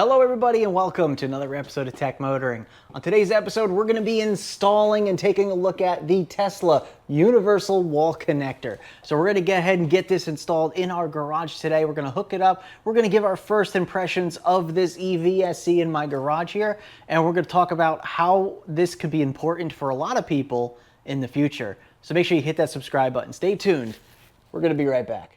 Hello everybody and welcome to another episode of Tech Motoring. On today's episode, we're going to be installing and taking a look at the Tesla Universal Wall Connector. So we're going to go ahead and get this installed in our garage today. We're going to hook it up. We're going to give our first impressions of this EVSE in my garage here. And we're going to talk about how this could be important for a lot of people in the future. So make sure you hit that subscribe button. Stay tuned. We're going to be right back.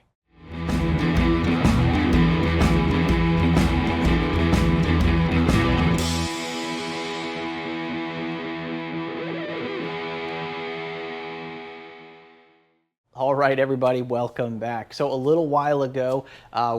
All right, everybody, welcome back. So a little while ago,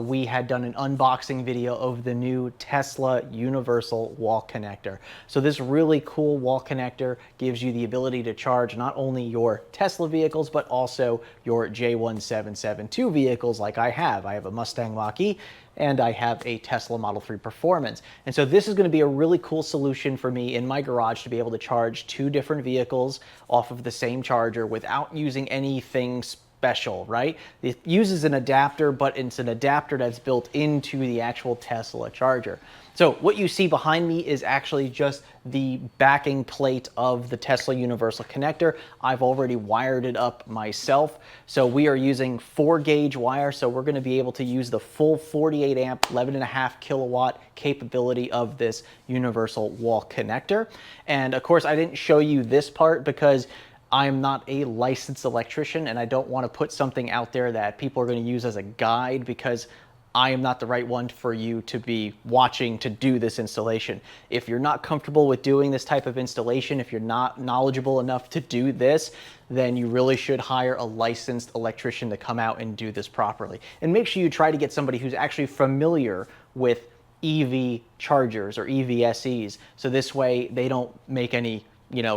we had done an unboxing video of the new Tesla Universal Wall Connector. So this really cool wall connector gives you the ability to charge not only your Tesla vehicles, but also your J1772 vehicles like I have. I have a Mustang Mach-E and I have a Tesla Model 3 Performance. And so this is going to be a really cool solution for me in my garage to be able to charge two different vehicles off of the same charger without using anything special, right? It uses an adapter, but it's an adapter that's built into the actual Tesla charger. So what you see behind me is actually just the backing plate of the Tesla Universal Connector. I've already wired it up myself. So we are using 4-gauge wire. So we're going to be able to use the full 48 amp, 11.5 kilowatt capability of this Universal Wall Connector. And of course, I didn't show you this part because I'm not a licensed electrician and I don't want to put something out there that people are going to use as a guide because I am not the right one for you to be watching to do this installation. If you're not comfortable with doing this type of installation, if you're not knowledgeable enough to do this, then you really should hire a licensed electrician to come out and do this properly. And make sure you try to get somebody who's actually familiar with EV chargers or EVSEs, so this way they don't make any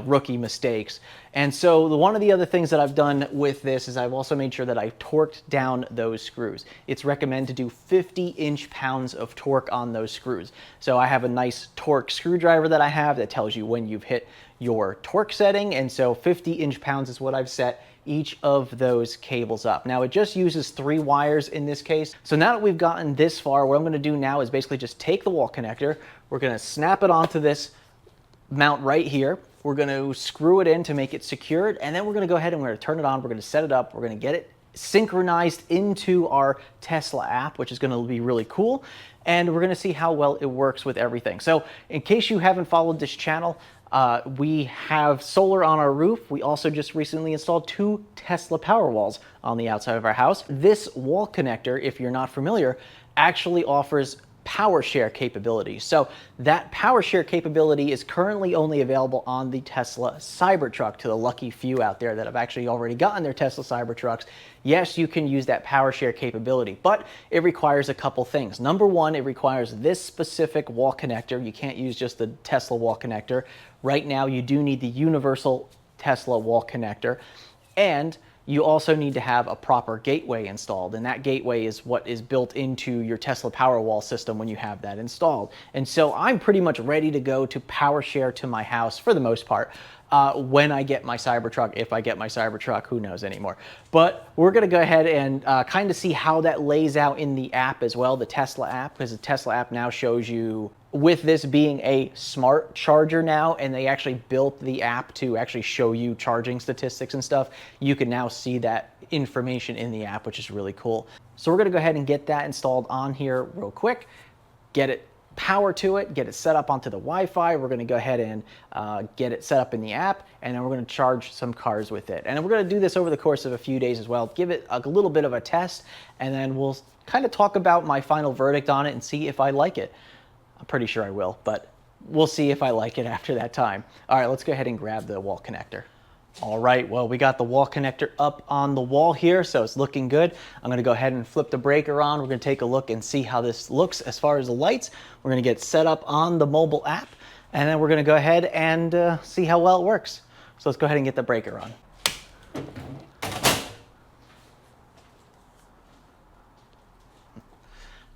rookie mistakes. And so one of the other things that I've done with this is I've also made sure that I torqued down those screws. It's recommended to do 50 inch-pounds of torque on those screws. So I have a nice torque screwdriver that I have that tells you when you've hit your torque setting. And so 50 inch-pounds is what I've set each of those cables up. Now it just uses 3 wires in this case. So now that we've gotten this far, what I'm going to do now is basically just take the wall connector. We're going to snap it onto this mount right here. We're going to screw it in to make it secured, and then we're going to go ahead and we're going to turn it on. We're going to set it up. We're going to get it synchronized into our Tesla app, which is going to be really cool. And we're going to see how well it works with everything. So in case you haven't followed this channel, we have solar on our roof. We also just recently installed 2 Tesla Powerwalls on the outside of our house. This wall connector, if you're not familiar, actually offers power share capability. So that power share capability is currently only available on the Tesla Cybertruck. To the lucky few out there that have actually already gotten their Tesla Cybertrucks, yes, you can use that power share capability, but it requires a couple things. Number one, it requires this specific wall connector. You can't use just the Tesla wall connector. Right now, you do need the Universal Tesla wall connector, and you also need to have a proper gateway installed, and that gateway is what is built into your Tesla Powerwall system when you have that installed. And so I'm pretty much ready to go to power share to my house for the most part when I get my Cybertruck. If I get my Cybertruck, who knows anymore. But we're going to go ahead and kind of see how that lays out in the app as well, the Tesla app, because the Tesla app now shows you, with this being a smart charger now, and they actually built the app to actually show you charging statistics and stuff, you can now see that information in the app, which is really cool. So we're going to go ahead and get that installed on here real quick, get it power to it, get it set up onto the Wi-Fi. We're going to go ahead and get it set up in the app, and then we're going to charge some cars with it. And we're going to do this over the course of a few days as well, give it a little bit of a test, and then we'll kind of talk about my final verdict on it and see if I like it. I'm pretty sure I will, but we'll see if I like it after that time. All right, let's go ahead and grab the wall connector. All right, well, we got the wall connector up on the wall here, so it's looking good. I'm gonna go ahead and flip the breaker on. We're gonna take a look and see how this looks as far as the lights. We're gonna get set up on the mobile app, and then we're gonna go ahead and see how well it works. So let's go ahead and get the breaker on.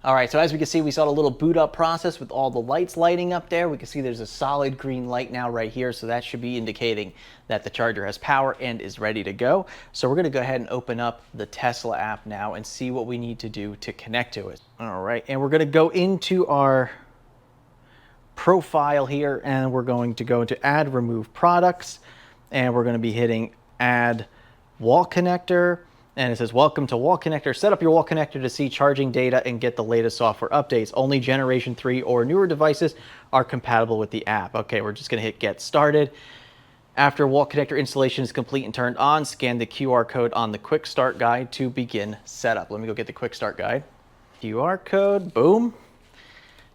All right, so as we can see, we saw a little boot up process with all the lights lighting up there. We can see there's a solid green light now right here, so that should be indicating that the charger has power and is ready to go. So we're gonna go ahead and open up the Tesla app now and see what we need to do to connect to it. All right, and we're gonna go into our profile here, and we're going to go to add remove products, and we're going to be hitting add wall connector, and it says welcome to wall connector. Set up your wall connector to see charging data and get the latest software updates. Only generation 3 or newer devices are compatible with the app. Okay, we're just going to hit get started. After wall connector installation is complete and turned on, scan the QR code on the quick start guide to begin setup. Let me go get the quick start guide. QR code, boom.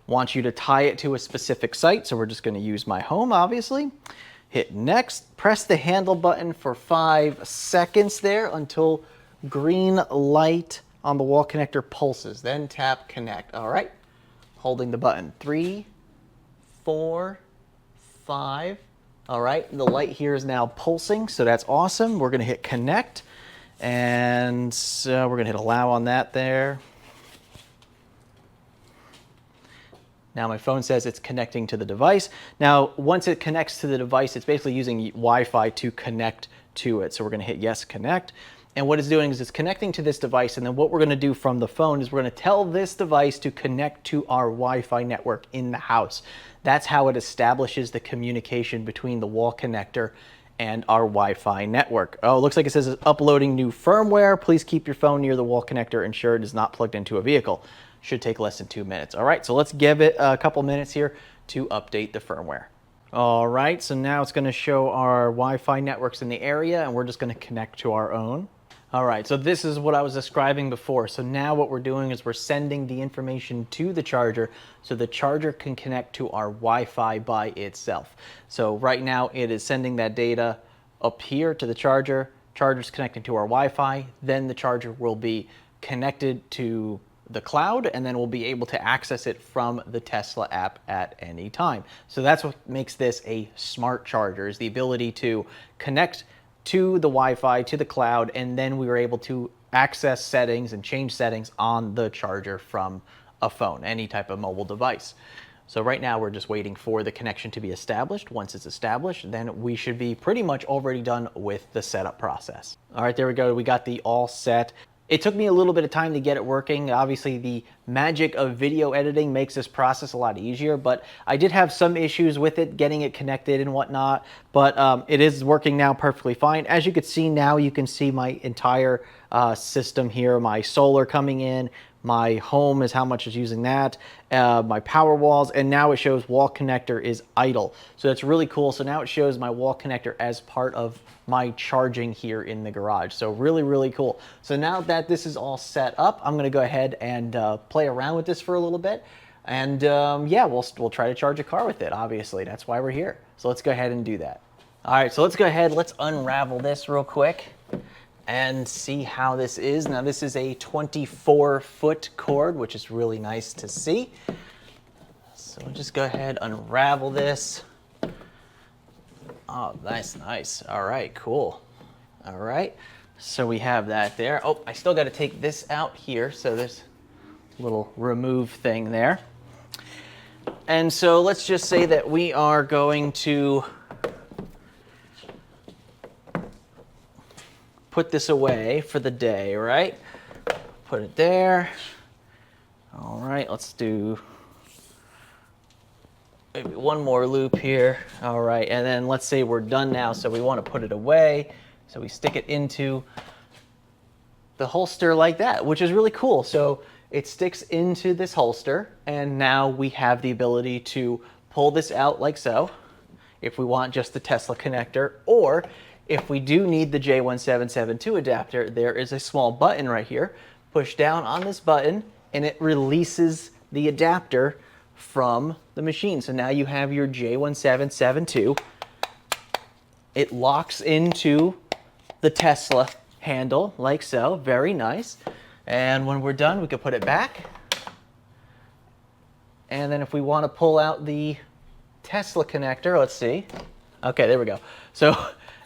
Wants you to tie it to a specific site, so we're just going to use my home, obviously. Hit next, press the handle button for 5 seconds there until green light on the wall connector pulses, then tap connect. All right, holding the button, 3, 4, 5. All right, the light here is now pulsing, so that's awesome. We're gonna hit connect, and we're gonna hit allow on that there. Now my phone says it's connecting to the device. Now, once it connects to the device, it's basically using Wi-Fi to connect to it. So we're gonna hit yes, connect. And what it's doing is it's connecting to this device, and then what we're gonna do from the phone is we're gonna tell this device to connect to our Wi-Fi network in the house. That's how it establishes the communication between the wall connector and our Wi-Fi network. Oh, it looks like it says it's uploading new firmware. Please keep your phone near the wall connector. Ensure it is not plugged into a vehicle. Should take less than 2 minutes. All right, so let's give it a couple minutes here to update the firmware. All right, so now it's gonna show our Wi-Fi networks in the area, and we're just gonna connect to our own. All right, so this is what I was describing before. So now what we're doing is we're sending the information to the charger so the charger can connect to our Wi-Fi by itself. So right now it is sending that data up here to the charger. Charger's connecting to our Wi-Fi. Then the charger will be connected to the cloud, and then we'll be able to access it from the Tesla app at any time. So that's what makes this a smart charger, is the ability to connect to the Wi-Fi, to the cloud, and then we were able to access settings and change settings on the charger from a phone, any type of mobile device. So right now we're just waiting for the connection to be established. Once it's established, then we should be pretty much already done with the setup process. All right, there we go. We got the all set. It took me a little bit of time to get it working. Obviously, the magic of video editing makes this process a lot easier, but I did have some issues with it, getting it connected and whatnot, but it is working now perfectly fine. As you can see now, you can see my entire system here, my solar coming in, my home is how much is using that, my power walls, and now it shows wall connector is idle. So that's really cool. So now it shows my wall connector as part of my charging here in the garage. So really, really cool. So now that this is all set up, I'm gonna go ahead and play around with this for a little bit. And yeah, we'll try to charge a car with it, obviously. That's why we're here. So let's go ahead and do that. All right, so let's go ahead, let's unravel this real quick and see how this is. Now this is a 24-foot cord, which is really nice to see. So we'll just go ahead, unravel this. Oh, that's nice. All right, cool. All right, so we have that there. Oh, I still got to take this out here. So there's a little remove thing there. And so let's just say that we are going to put this away for the day, right? Put it there. All right, let's do maybe one more loop here. All right, and then let's say we're done now, so we want to put it away. So we stick it into the holster like that, which is really cool. So it sticks into this holster, and now we have the ability to pull this out like so, if we want just the Tesla connector, or if we do need the J1772 adapter, there is a small button right here. Push down on this button, and it releases the adapter from the machine. So now you have your J1772. It locks into the Tesla handle like so, very nice. And when we're done, we can put it back. And then if we want to pull out the Tesla connector, let's see. Okay, there we go. So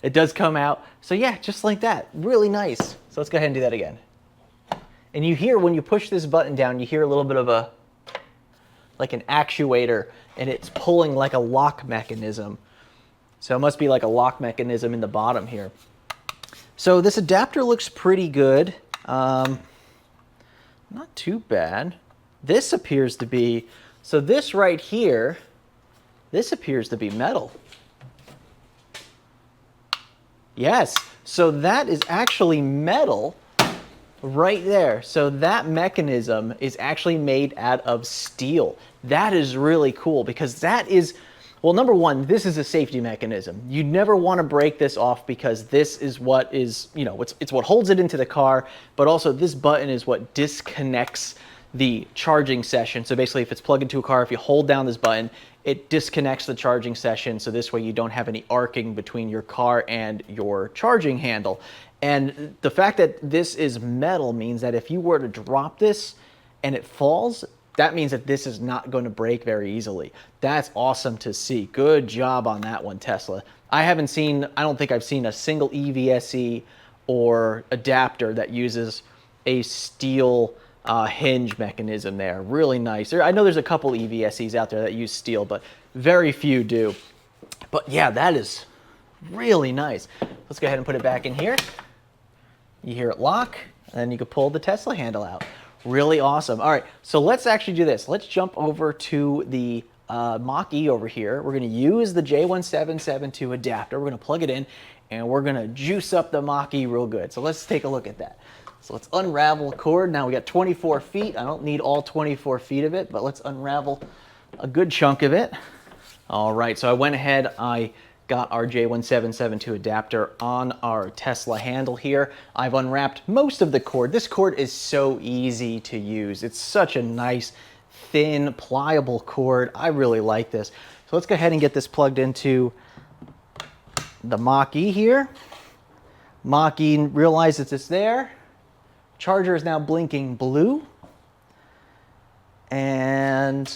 it does come out. So yeah, just like that, really nice. So let's go ahead and do that again. And you hear when you push this button down, you hear a little bit of a, like an actuator, and it's pulling like a lock mechanism. So it must be like a lock mechanism in the bottom here. So this adapter looks pretty good. Not too bad. This appears to be, so this right here This appears to be metal. Yes, so that is actually metal right there. So that mechanism is actually made out of steel. That is really cool because that is, well, number one, this is a safety mechanism. You never want to break this off because this is what is, you know, it's what holds it into the car, but also this button is what disconnects the charging session. So basically if it's plugged into a car, if you hold down this button, it disconnects the charging session. So this way you don't have any arcing between your car and your charging handle. And the fact that this is metal means that if you were to drop this and it falls, that means that this is not going to break very easily. That's awesome to see. Good job on that one, Tesla. I don't think I've seen a single EVSE or adapter that uses a steel hinge mechanism there. Really nice. I know there's a couple EVSEs out there that use steel, but very few do. But yeah, that is really nice. Let's go ahead and put it back in here. You hear it lock, and then you can pull the Tesla handle out. Really awesome. All right, so let's actually do this. Let's jump over to the Mach-E over here. We're going to use the J1772 adapter. We're going to plug it in, and we're going to juice up the Mach-E real good. So let's take a look at that. So let's unravel the cord. Now we got 24 feet. I don't need all 24 feet of it, but let's unravel a good chunk of it. All right, so I went ahead, I got our J1772 adapter on our Tesla handle here. I've unwrapped most of the cord. This cord is so easy to use. It's such a nice, thin, pliable cord. I really like this. So let's go ahead and get this plugged into the Mach-E here. Mach-E realizes it's there. Charger is now blinking blue. And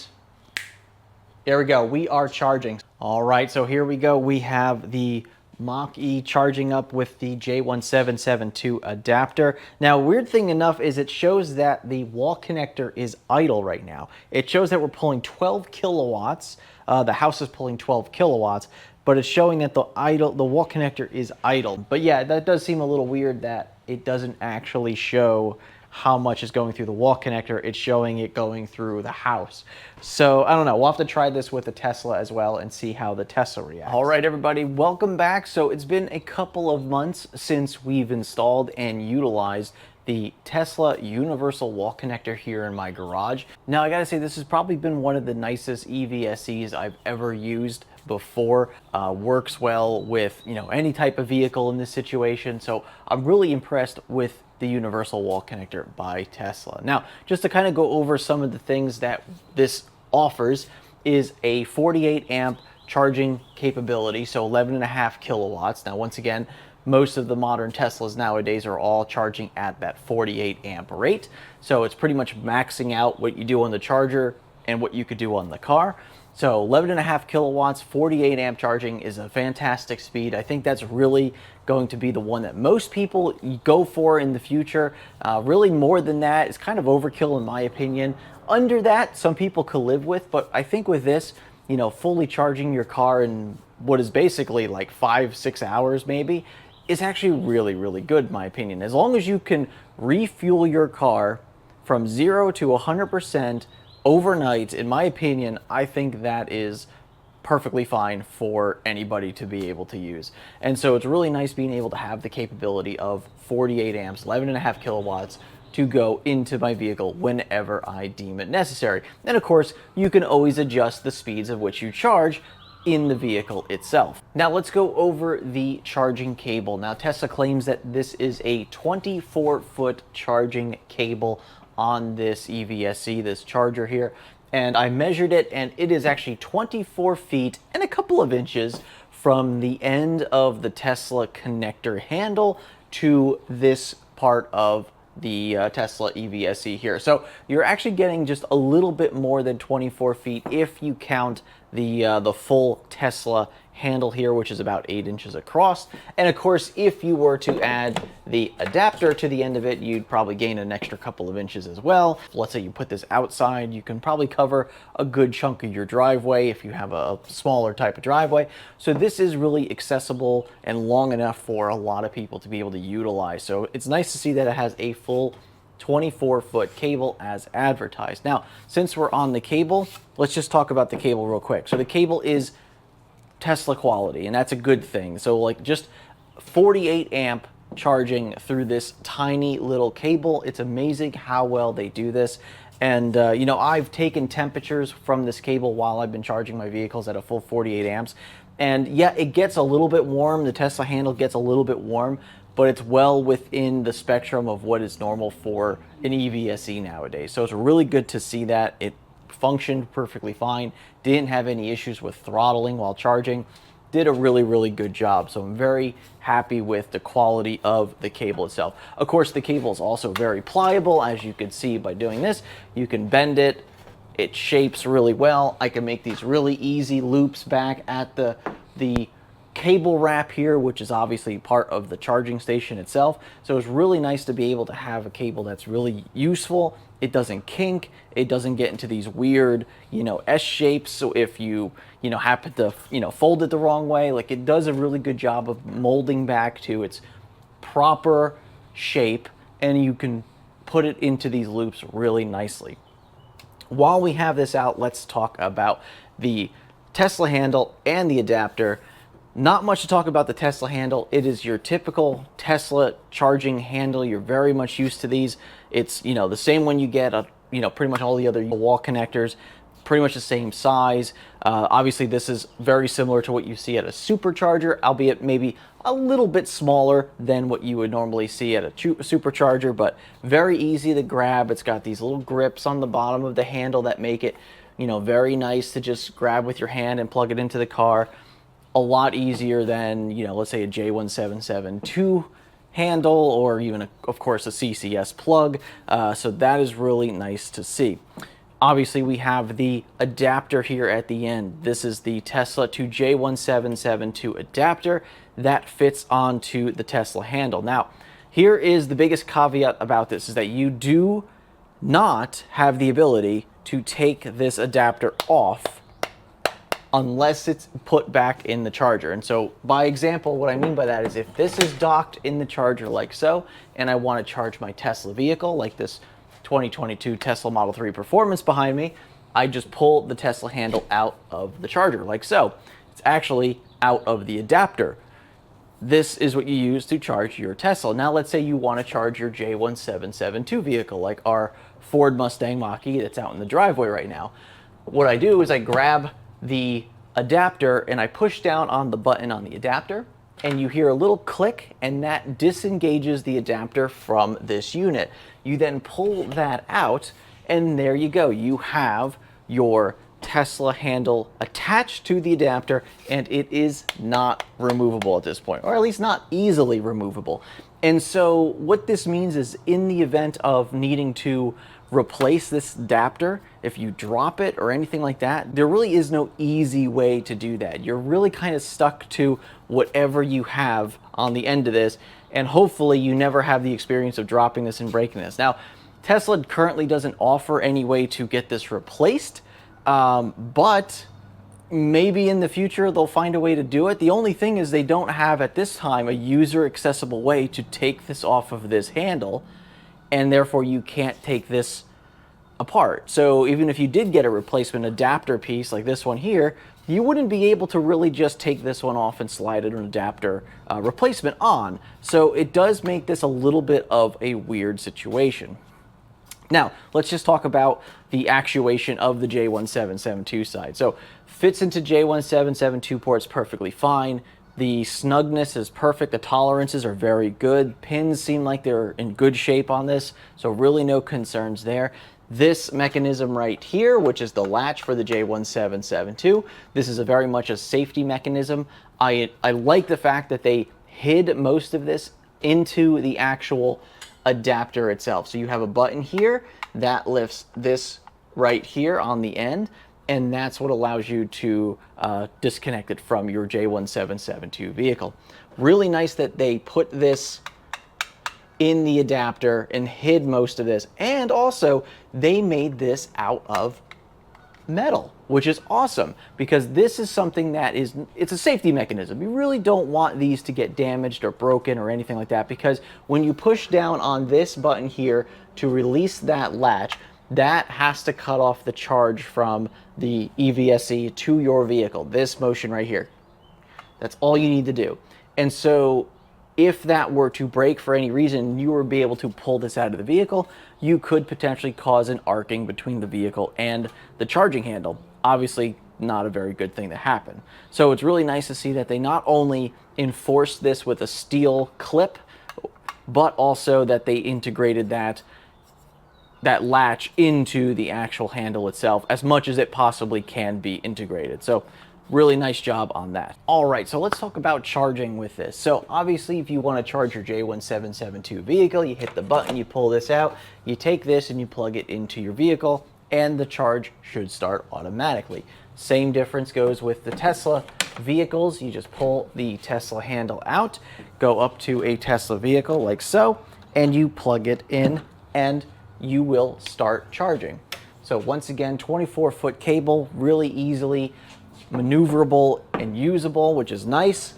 there we go. We are charging. All right, so here we go. We have the Mach-E charging up with the J1772 adapter. Now, weird thing enough is it shows that the wall connector is idle right now. It shows that we're pulling 12 kilowatts. The house is pulling 12 kilowatts, but it's showing that the wall connector is idle. But yeah, that does seem a little weird that it doesn't actually show how much is going through the wall connector. It's showing it going through the house. So I don't know, we'll have to try this with the Tesla as well and see how the Tesla reacts. All right, everybody, welcome back. So it's been a couple of months since we've installed and utilized the Tesla universal wall connector here in my garage. Now I gotta say, this has probably been one of the nicest EVSEs I've ever used before. Works well with, you know, any type of vehicle in this situation. So I'm really impressed with the universal wall connector by Tesla. Now, just to kind of go over some of the things that this offers is a 48 amp charging capability, so 11.5 kilowatts. Now, once again, most of the modern Teslas nowadays are all charging at that 48 amp rate. So it's pretty much maxing out what you do on the charger and what you could do on the car. So 11.5 kilowatts, 48 amp charging is a fantastic speed. I think that's really going to be the one that most people go for in the future. Really more than that is kind of overkill in my opinion. Under that, some people could live with, but I think with this, you know, fully charging your car in what is basically like 5-6 hours maybe, is actually really, really good in my opinion. As long as you can refuel your car from 0 to 100% overnight, in my opinion, I think that is perfectly fine for anybody to be able to use. And so it's really nice being able to have the capability of 48 amps, 11.5 kilowatts to go into my vehicle whenever I deem it necessary. And of course, you can always adjust the speeds of which you charge in the vehicle itself. Now let's go over the charging cable. Now Tesla claims that this is a 24-foot charging cable on this EVSE, this charger here, and I measured it and it is actually 24 feet and a couple of inches from the end of the Tesla connector handle to this part of the Tesla EVSE here. So you're actually getting just a little bit more than 24 feet if you count the full Tesla handle here, which is about 8 inches across. And of course, if you were to add the adapter to the end of it, you'd probably gain an extra couple of inches as well. Let's say you put this outside, you can probably cover a good chunk of your driveway if you have a smaller type of driveway. So this is really accessible and long enough for a lot of people to be able to utilize. So it's nice to see that it has a full 24-foot cable as advertised. Now, since we're on the cable, let's just talk about the cable real quick. So the cable is Tesla quality, and that's a good thing. So like just 48 amp charging through this tiny little cable. It's amazing how well they do this. And you know, I've taken temperatures from this cable while I've been charging my vehicles at a full 48 amps. And yeah, it gets a little bit warm. The Tesla handle gets a little bit warm, but it's well within the spectrum of what is normal for an EVSE nowadays. So it's really good to see that. It functioned perfectly fine, didn't have any issues with throttling while charging, did a really good job. So I'm very happy with the quality of the cable itself. Of course, the cable is also very pliable, as you can see by doing this. You can bend it, it shapes really well. I can make these really easy loops back at the cable wrap here, which is obviously part of the charging station itself. So it's really nice to be able to have a cable that's really useful. It doesn't kink, it doesn't get into these weird, you know, S shapes. So if you know, happen to, you know, fold it the wrong way, like it does a really good job of molding back to its proper shape, and you can put it into these loops really nicely. While we have this out, let's talk about the Tesla handle and the adapter. Not much to talk about the Tesla handle. It is your typical Tesla charging handle. You're very much used to these. It's, you know, the same one you get, you know, pretty much all the other wall connectors, pretty much the same size. Obviously, this is very similar to what you see at a supercharger, albeit maybe a little bit smaller than what you would normally see at a supercharger, but very easy to grab. It's got these little grips on the bottom of the handle that make it, you know, very nice to just grab with your hand and plug it into the car. A lot easier than, you know, let's say a J1772 handle, or even, of course, a CCS plug. So that is really nice to see. Obviously, we have the adapter here at the end. This is the Tesla to J1772 adapter that fits onto the Tesla handle. Now, here is the biggest caveat about this, is that you do not have the ability to take this adapter off unless it's put back in the charger. And so by example, what I mean by that is if this is docked in the charger like so, and I want to charge my Tesla vehicle, like this 2022 Tesla Model 3 Performance behind me, I just pull the Tesla handle out of the charger like so. It's actually out of the adapter. This is what you use to charge your Tesla. Now let's say you want to charge your J1772 vehicle, like our Ford Mustang Mach-E that's out in the driveway right now. What I do is I grab the adapter and I push down on the button on the adapter, and you hear a little click, and that disengages the adapter from this unit. You then pull that out, and there you go. You have your Tesla handle attached to the adapter, and it is not removable at this point, or at least not easily removable. And so what this means is, in the event of needing to replace this adapter, if you drop it or anything like that, there really is no easy way to do that. You're really kind of stuck to whatever you have on the end of this, and hopefully you never have the experience of dropping this and breaking this. Now, Tesla currently doesn't offer any way to get this replaced, but maybe in the future they'll find a way to do it. The only thing is they don't have at this time a user accessible way to take this off of this handle, and therefore you can't take this apart. So even if you did get a replacement adapter piece like this one here, you wouldn't be able to really just take this one off and slide an adapter replacement on. So it does make this a little bit of a weird situation. Now, let's just talk about the actuation of the J1772 side. So fits into J1772 ports perfectly fine. The snugness is perfect. The tolerances are very good. Pins seem like they're in good shape on this, so really no concerns there. This mechanism right here, which is the latch for the J1772, this is very much a safety mechanism. I like the fact that they hid most of this into the actual adapter itself. So you have a button here that lifts this right here on the end, and that's what allows you to disconnect it from your J1772 vehicle. Really nice that they put this in the adapter and hid most of this, and also they made this out of metal, which is awesome, because this is something that it's a safety mechanism. You really don't want these to get damaged or broken or anything like that, because when you push down on this button here, to release that latch, that has to cut off the charge from the EVSE to your vehicle. This motion right here. That's all you need to do. And so if that were to break for any reason, you would be able to pull this out of the vehicle, you could potentially cause an arcing between the vehicle and the charging handle. Obviously, not a very good thing to happen. So it's really nice to see that they not only enforced this with a steel clip, but also that they integrated that latch into the actual handle itself as much as it possibly can be integrated. So really nice job on that. All right, so let's talk about charging with this. So obviously, if you want to charge your J1772 vehicle, you hit the button, you pull this out, you take this and you plug it into your vehicle, and the charge should start automatically. Same difference goes with the Tesla vehicles. You just pull the Tesla handle out, go up to a Tesla vehicle like so, and you plug it in, and you will start charging. So once again, 24-foot cable, really easily maneuverable and usable, which is nice.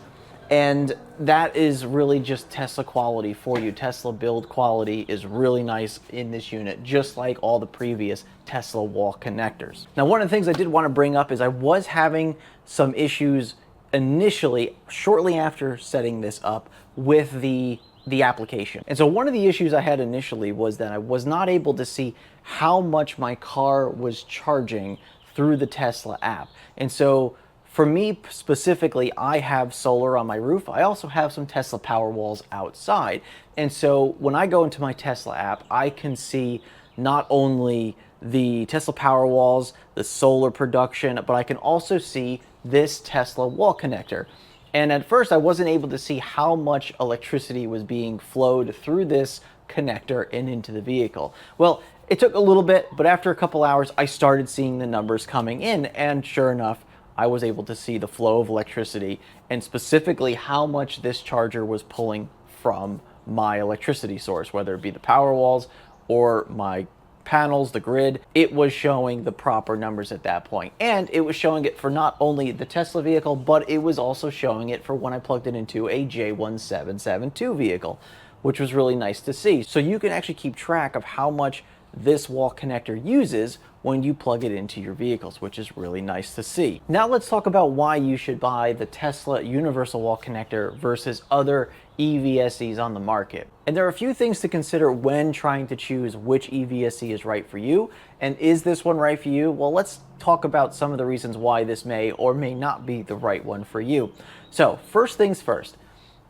And that is really just Tesla quality for you. Tesla build quality is really nice in this unit, just like all the previous Tesla wall connectors. Now, one of the things I did want to bring up is I was having some issues initially, shortly after setting this up, with the application. And so one of the issues I had initially was that I was not able to see how much my car was charging through the Tesla app. And so for me specifically, I have solar on my roof. I also have some Tesla Powerwalls outside. And so when I go into my Tesla app, I can see not only the Tesla Powerwalls, the solar production, but I can also see this Tesla wall connector. And at first I wasn't able to see how much electricity was being flowed through this connector and into the vehicle. Well, it took a little bit, but after a couple hours, I started seeing the numbers coming in, and sure enough, I was able to see the flow of electricity and specifically how much this charger was pulling from my electricity source, whether it be the Powerwalls or my panels, the grid. It was showing the proper numbers at that point. And it was showing it for not only the Tesla vehicle, but it was also showing it for when I plugged it into a J1772 vehicle, which was really nice to see. So you can actually keep track of how much this wall connector uses when you plug it into your vehicles, which is really nice to see. Now let's talk about why you should buy the Tesla universal wall connector versus other EVSEs on the market. And there are a few things to consider when trying to choose which EVSE is right for you. And is this one right for you? Well, let's talk about some of the reasons why this may or may not be the right one for you. So first things first,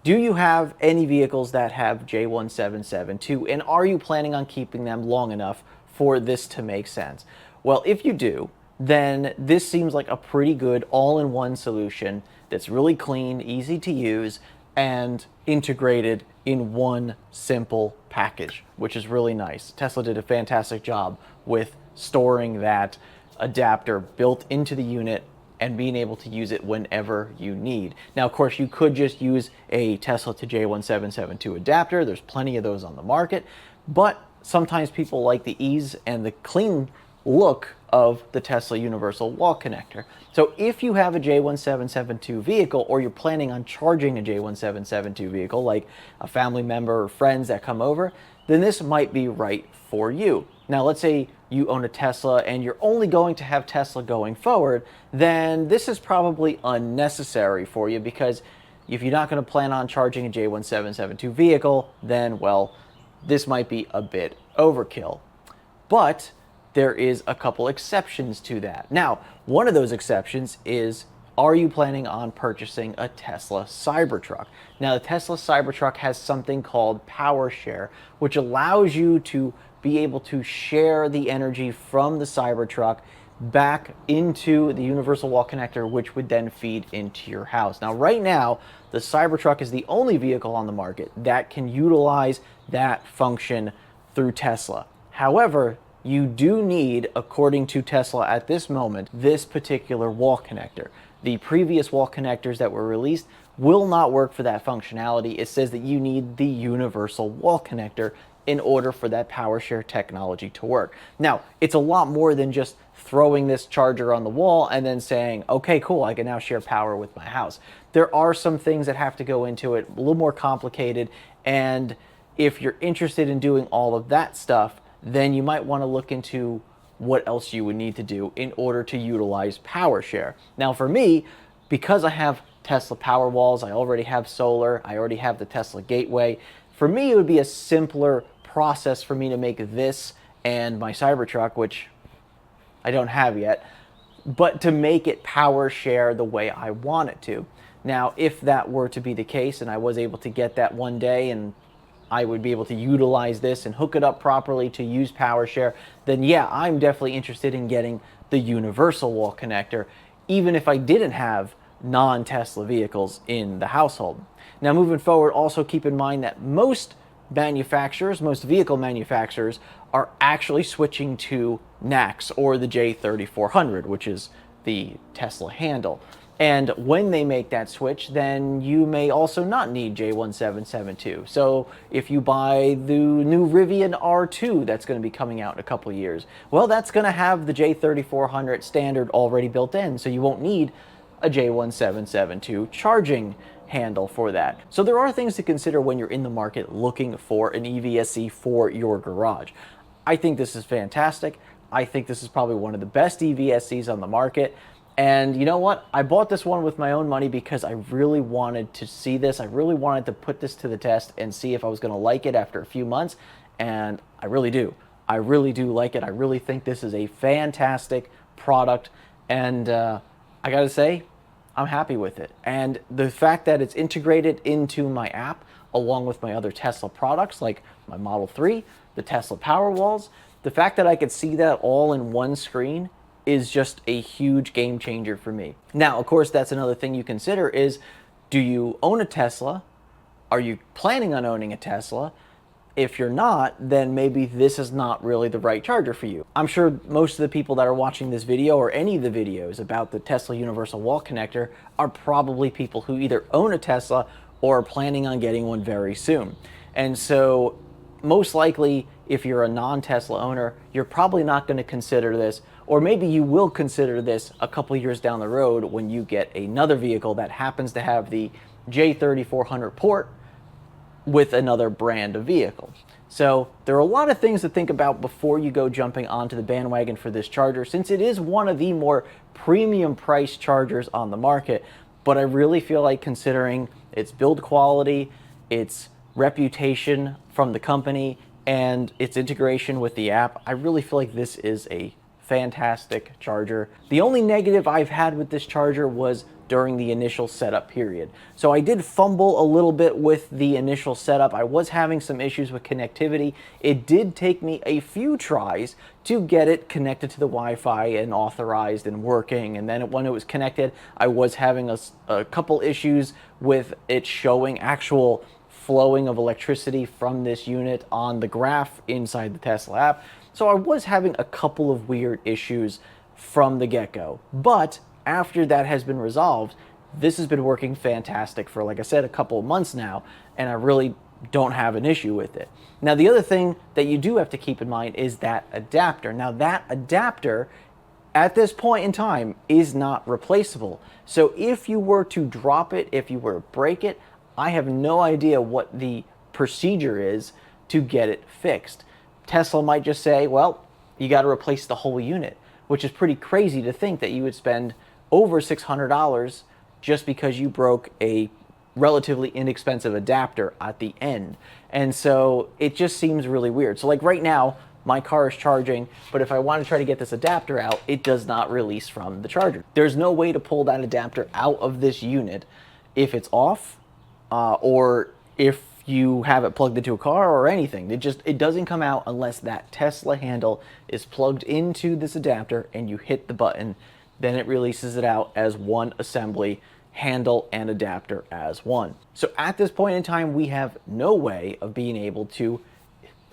do you have any vehicles that have J1772, and are you planning on keeping them long enough for this to make sense? Well, if you do, then this seems like a pretty good all-in-one solution that's really clean, easy to use, and integrated in one simple package, which is really nice. Tesla did a fantastic job with storing that adapter built into the unit and being able to use it whenever you need. Now, of course, you could just use a Tesla to J1772 adapter. There's plenty of those on the market, but sometimes people like the ease and the clean look of the Tesla universal wall connector. So if you have a J1772 vehicle, or you're planning on charging a J1772 vehicle, like a family member or friends that come over, then this might be right for you. Now, let's say you own a Tesla and you're only going to have Tesla going forward, then this is probably unnecessary for you, because if you're not going to plan on charging a J1772 vehicle, then, well, this might be a bit overkill. But there is a couple exceptions to that. Now, one of those exceptions is, are you planning on purchasing a Tesla Cybertruck? Now, the Tesla Cybertruck has something called Power Share, which allows you to be able to share the energy from the Cybertruck back into the universal wall connector, which would then feed into your house. Now, right now, the Cybertruck is the only vehicle on the market that can utilize that function through Tesla. However, you do need, according to Tesla at this moment, this particular wall connector. The previous wall connectors that were released will not work for that functionality. It says that you need the universal wall connector in order for that power share technology to work. Now, it's a lot more than just throwing this charger on the wall and then saying, okay, cool, I can now share power with my house. There are some things that have to go into it, a little more complicated, and if you're interested in doing all of that stuff, then you might want to look into what else you would need to do in order to utilize PowerShare. Now for me, because I have Tesla Powerwalls, I already have solar, I already have the Tesla Gateway, for me it would be a simpler process for me to make this and my Cybertruck, which I don't have yet, but to make it PowerShare the way I want it to. Now, if that were to be the case and I was able to get that one day and I would be able to utilize this and hook it up properly to use PowerShare, then yeah, I'm definitely interested in getting the universal wall connector, even if I didn't have non-Tesla vehicles in the household. Now, moving forward, also keep in mind that most manufacturers, most vehicle manufacturers, are actually switching to NACS or the J3400, which is the Tesla handle. And when they make that switch, then you may also not need J1772. So if you buy the new Rivian R2 that's going to be coming out in a couple of years, well, that's going to have the J3400 standard already built in, so you won't need a J1772 charging handle for that. So there are things to consider when you're in the market looking for an EVSE for your garage. I think this is fantastic. I think this is probably one of the best EVSEs on the market. And you know what? I bought this one with my own money because I really wanted to see this. I really wanted to put this to the test and see if I was going to like it after a few months. And I really do. I really do like it. I really think this is a fantastic product. And I got to say, I'm happy with it. And the fact that it's integrated into my app along with my other Tesla products like my Model 3, the Tesla Powerwalls, the fact that I could see that all in one screen is just a huge game changer for me. Now, of course, that's another thing you consider is, do you own a Tesla? Are you planning on owning a Tesla? If you're not, then maybe this is not really the right charger for you. I'm sure most of the people that are watching this video or any of the videos about the Tesla Universal Wall Connector are probably people who either own a Tesla or are planning on getting one very soon. And so most likely, if you're a non-Tesla owner, you're probably not going to consider this, or maybe you will consider this a couple years down the road when you get another vehicle that happens to have the J3400 port with another brand of vehicle. So there are a lot of things to think about before you go jumping onto the bandwagon for this charger, since it is one of the more premium price chargers on the market. But I really feel like, considering its build quality, its reputation from the company, and its integration with the app, I really feel like this is a fantastic charger. The only negative I've had with this charger was during the initial setup period. So I did fumble a little bit with the initial setup. I was having some issues with connectivity. It did take me a few tries to get it connected to the Wi-Fi and authorized and working. And then when it was connected, I was having a couple issues with it showing actual flowing of electricity from this unit on the graph inside the Tesla app. So I was having a couple of weird issues from the get-go. But after that has been resolved, this has been working fantastic for, like I said, a couple of months now, and I really don't have an issue with it. Now, the other thing that you do have to keep in mind is that adapter. Now, that adapter, at this point in time, is not replaceable. So if you were to drop it, if you were to break it, I have no idea what the procedure is to get it fixed. Tesla might just say, well, you got to replace the whole unit, which is pretty crazy to think that you would spend over $600 just because you broke a relatively inexpensive adapter at the end. And so it just seems really weird. So like right now, my car is charging, but if I want to try to get this adapter out, it does not release from the charger. There's no way to pull that adapter out of this unit if it's off, or if you have it plugged into a car or anything. It doesn't come out unless that Tesla handle is plugged into this adapter and you hit the button. Then it releases it out as one assembly, handle and adapter as one. So at this point in time, we have no way of being able to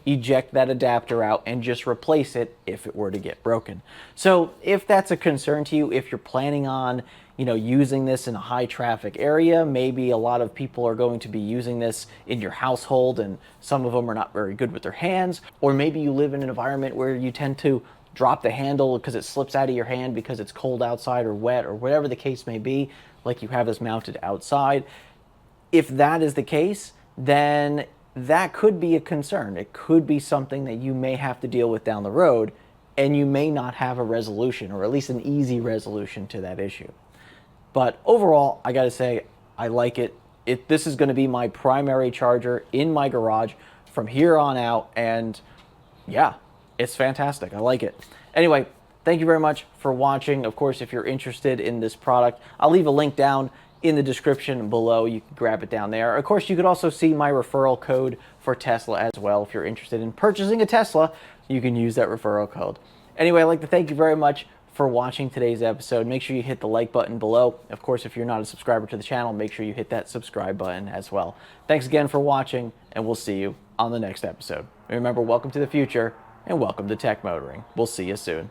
eject that adapter out and just replace it if it were to get broken. So if that's a concern to you, if you're planning on using this in a high traffic area, maybe a lot of people are going to be using this in your household and some of them are not very good with their hands, or maybe you live in an environment where you tend to drop the handle because it slips out of your hand because it's cold outside or wet or whatever the case may be, like you have this mounted outside. If that is the case, then that could be a concern. It could be something that you may have to deal with down the road, and you may not have a resolution, or at least an easy resolution to that issue. But overall, I gotta say, I like it. This is gonna be my primary charger in my garage from here on out, and yeah, it's fantastic. I like it. Anyway, thank you very much for watching. Of course, if you're interested in this product, I'll leave a link down in the description below. You can grab it down there. Of course, you could also see my referral code for Tesla as well. If you're interested in purchasing a Tesla, you can use that referral code. Anyway, I'd like to thank you very much for watching today's episode. Make sure you hit the like button below. Of course, if you're not a subscriber to the channel, make sure you hit that subscribe button as well. Thanks again for watching, and we'll see you on the next episode. And remember, welcome to the future, and welcome to Tech Motoring. We'll see you soon.